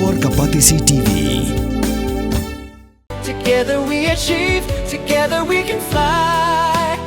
और Kapatisi TV. Together we achieve, together we can fly,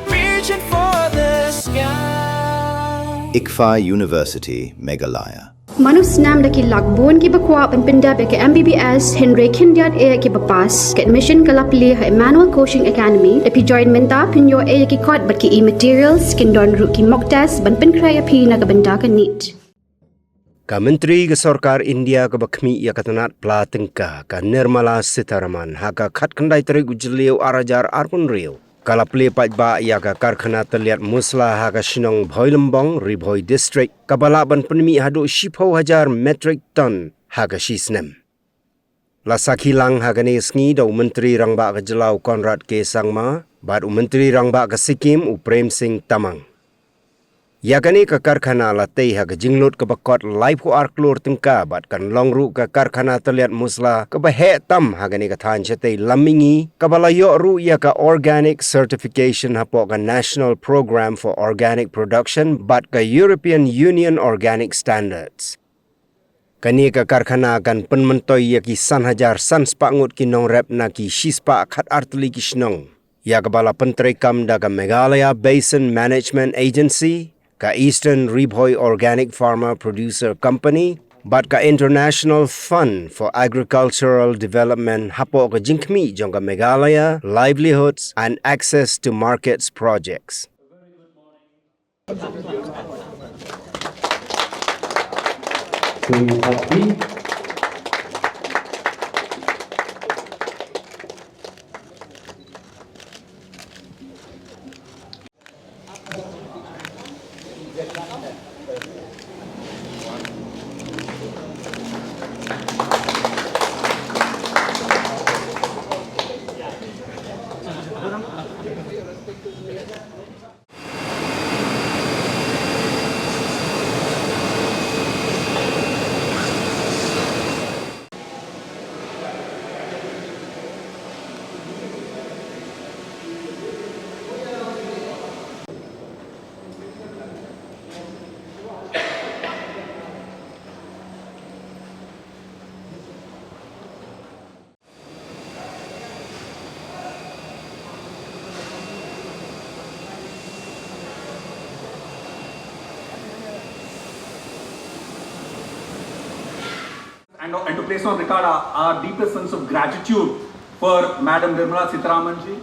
reaching for the sky. ICFA University, Meghalaya. Manus nam da ki lakbon ki bakwa pan pinda be ke MBBS Henry Kindiat e ki bapas ke admission kala Plie ha Emmanuel Coaching Academy e pi join menta pinyo e ki kot bat ki e-materials kin don ru ki mock test ban pin kraya pi na gabanda ka NEET. Ka Menteri ke Sarkar India ke bakmi ia katanat Platengka ka Nirmala Sitharaman haka khat kandai terik ujliu arajar arpun riu. Kala Plie pajba ia ka Karkhana Tylliat Musla haka Sinong Bhoirymbong Ribhoi District kabalaban penmi hadu 10,000 metric ton haka shisnem. Lasaki lang haka ni sngi do Menteri Rangba ke Jelau Konrad ke Sangma bad Menteri Rangba ke Sikkim Prem Singh Tamang. Yakani ke Karkhana latei haka jinglut ke bakot live ko arklur tengka bat kan longru ke Karkhana Tylliat Musla ke Baheh tam haka ni ke than chetei lamingi ke balayo ru ia ke organic certification hapo ke National Program for Organic Production bat ke European Union Organic Standards. Kani ke Karkhana kan penmentoi ia ki san hajar san spangut ki nong rep na ki shispa khat artli ki snong. Ia ke bala pentrekam da ke Meghalaya Basin Management Agency ka Eastern Ribhoi Organic Farmer Producer Company, but ka International Fund for Agricultural Development hapo ka Jinkmi jong ka Meghalaya Livelihoods and Access to Markets Projects. And to place on record our deepest sense of gratitude for Madam Nirmala Sitharaman ji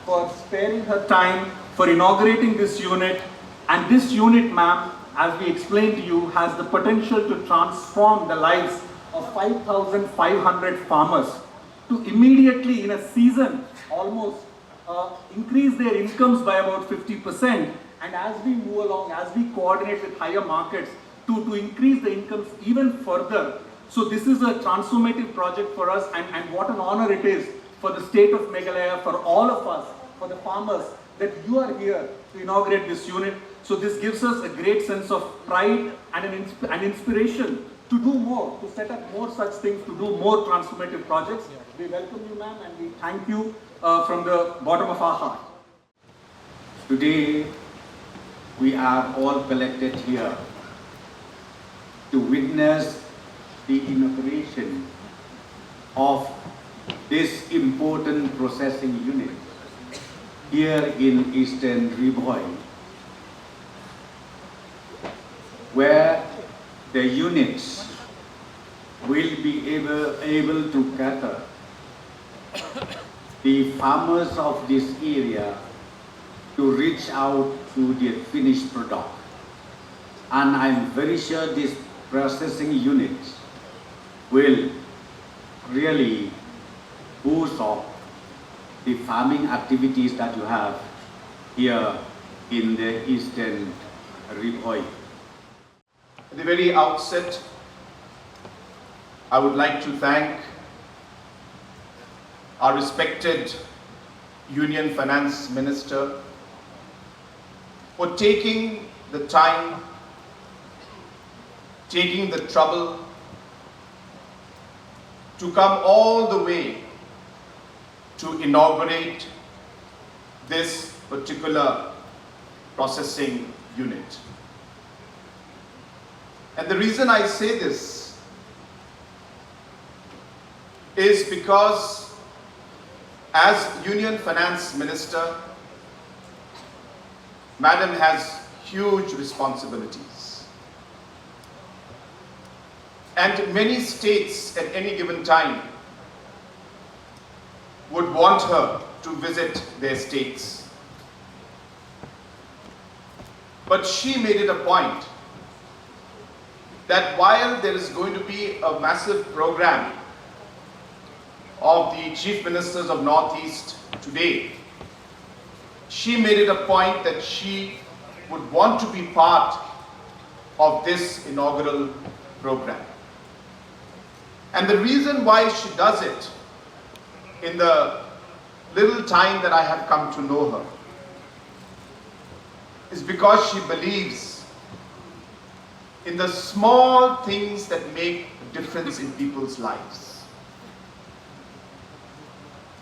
for sparing her time for inaugurating this unit. And this unit, ma'am, as we explained to you, has the potential to transform the lives of 5,500 farmers to immediately in a season almost increase their incomes by about 50%. And as we move along, as we coordinate with higher markets to increase the incomes even further. So this is a transformative project for us, and what an honor it is for the state of Meghalaya, for all of us, for the farmers, that you are here to inaugurate this unit. So this gives us a great sense of pride and an inspiration to do more, to set up more such things, to do more transformative projects. We welcome you, ma'am, and we thank you from the bottom of our heart. Today, we are all collected here to witness the inauguration of this important processing unit here in Eastern Ribhoi, where the units will be able to gather the farmers of this area to reach out to their finished product. And I'm very sure this processing unit will really boost up the farming activities that you have here in the Eastern Ribhoi. At the very outset, I would like to thank our respected Union Finance Minister for taking the time, taking the trouble to come all the way to inaugurate this particular processing unit. And the reason I say this is because as Union Finance Minister, Madam has huge responsibilities. And many states at any given time would want her to visit their states. But she made it a point that while there is going to be a massive program of the Chief Ministers of Northeast today, she made it a point that she would want to be part of this inaugural program. And the reason why she does it, in the little time that I have come to know her, is because she believes in the small things that make a difference in people's lives.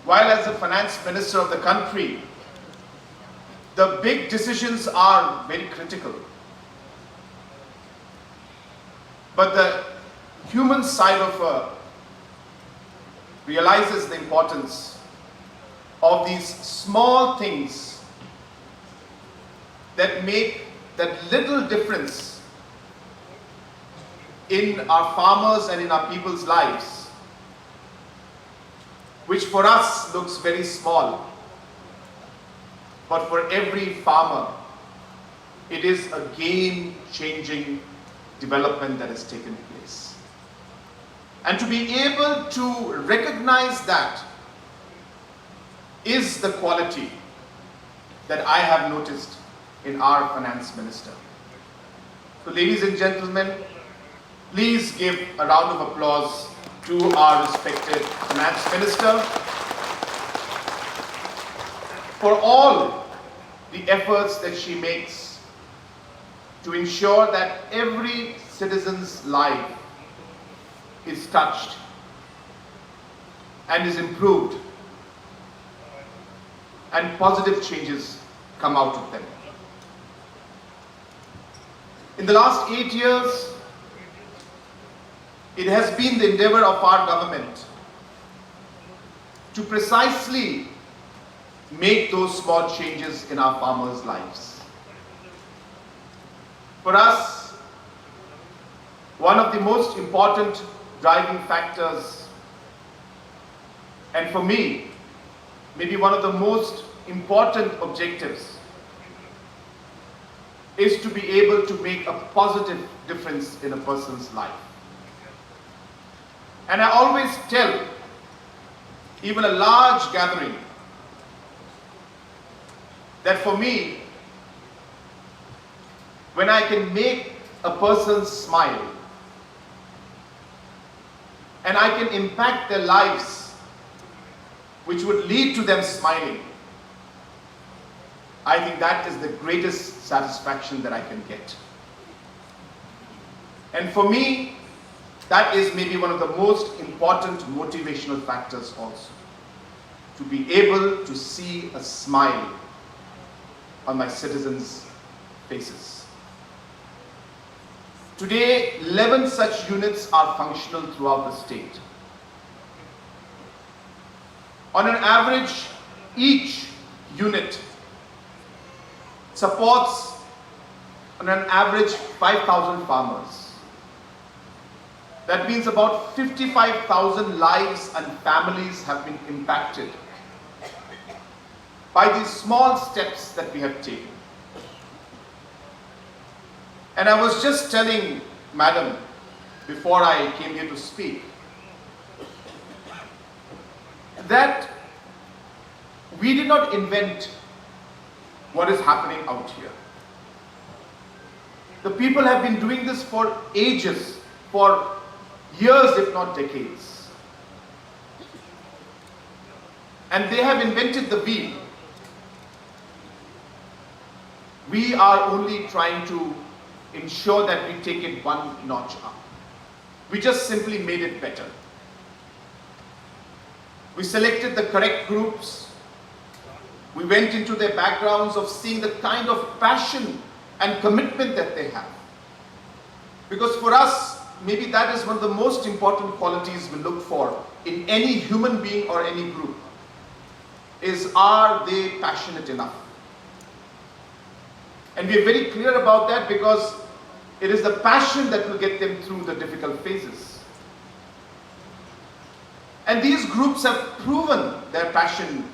While as the finance minister of the country, the big decisions are very critical. But the human side of her realizes the importance of these small things that make that little difference in our farmers and in our people's lives, which for us looks very small, but for every farmer, it is a game-changing development that has taken place. And to be able to recognize that is the quality that I have noticed in our finance minister. So ladies and gentlemen, please give a round of applause to our respected finance minister for all the efforts that she makes to ensure that every citizen's life is touched and is improved and positive changes come out of them. In the last 8 years, it has been the endeavor of our government to precisely make those small changes in our farmers' lives. For us, one of the most important driving factors, and for me, maybe one of the most important objectives, is to be able to make a positive difference in a person's life. And I always tell even a large gathering that for me, when I can make a person smile and I can impact their lives, which would lead to them smiling, I think that is the greatest satisfaction that I can get. And for me, that is maybe one of the most important motivational factors also, to be able to see a smile on my citizens' faces. Today, 11 such units are functional throughout the state. On an average, each unit supports on an average 5,000 farmers. That means about 55,000 lives and families have been impacted by these small steps that we have taken. And I was just telling Madam before I came here to speak that we did not invent what is happening out here. The people have been doing this for ages, for years if not decades. And they have invented the wheel. We are only trying to ensure that we take it one notch up. We just simply made it better. We selected the correct groups. We went into their backgrounds of seeing the kind of passion and commitment that they have. Because for us, maybe that is one of the most important qualities we look for in any human being or any group, is are they passionate enough? And we are very clear about that because it is the passion that will get them through the difficult phases. And these groups have proven their passion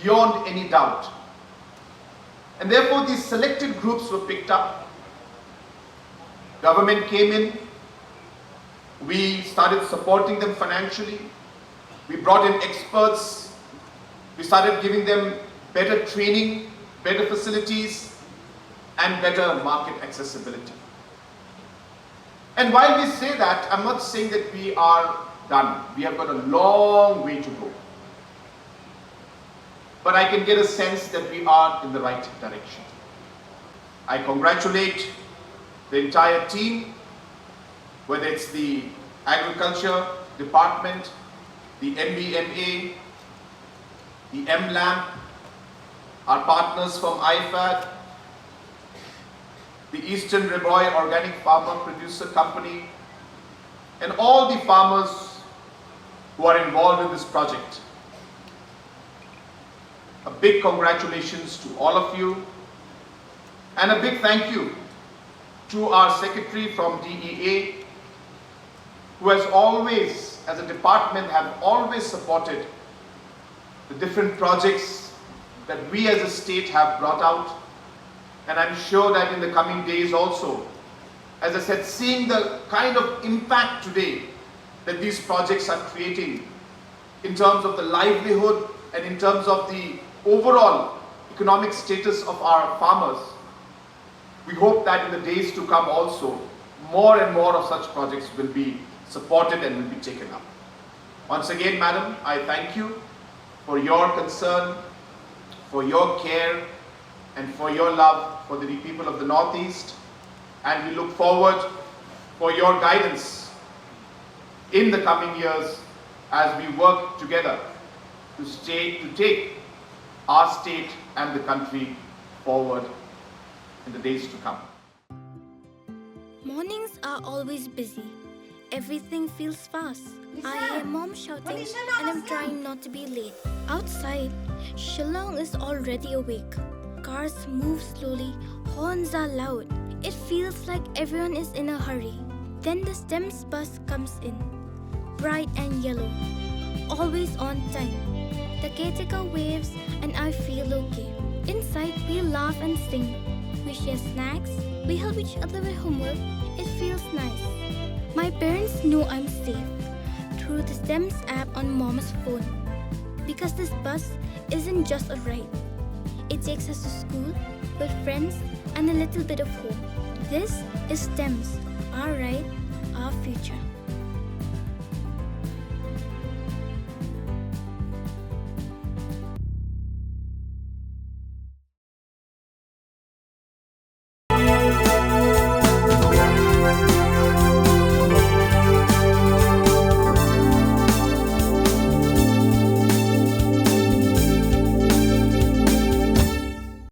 beyond any doubt. And therefore these selected groups were picked up. Government came in. We started supporting them financially. We brought in experts. We started giving them better training, better facilities, and better market accessibility. And while we say that, I'm not saying that we are done. We have got a long way to go. But I can get a sense that we are in the right direction. I congratulate the entire team, whether it's the Agriculture Department, the MBMA, the MLAMP, our partners from IFAD, the Eastern Riboy Organic Farmer Producer Company, and all the farmers who are involved in this project. A big congratulations to all of you, and a big thank you to our secretary from DEA, who has always, as a department, have always supported the different projects that we as a state have brought out. And I'm sure that in the coming days also, as I said, seeing the kind of impact today that these projects are creating in terms of the livelihood and in terms of the overall economic status of our farmers, we hope that in the days to come also, more and more of such projects will be supported and will be taken up. Once again, Madam, I thank you for your concern, for your care, and for your love for the people of the Northeast, and we look forward for your guidance in the coming years as we work together to take our state and the country forward in the days to come. Mornings are always busy. Everything feels fast. I hear mom shouting and I'm trying not to be late. Outside, Shillong is already awake. Cars move slowly, horns are loud. It feels like everyone is in a hurry. Then the STEMS bus comes in, bright and yellow, always on time. The caretaker waves and I feel okay. Inside, we laugh and sing. We share snacks, we help each other with homework. It feels nice. My parents know I'm safe through the STEMS app on mom's phone. Because this bus isn't just a ride. It takes us to school, with friends, and a little bit of home. This is STEMS, our ride, our future.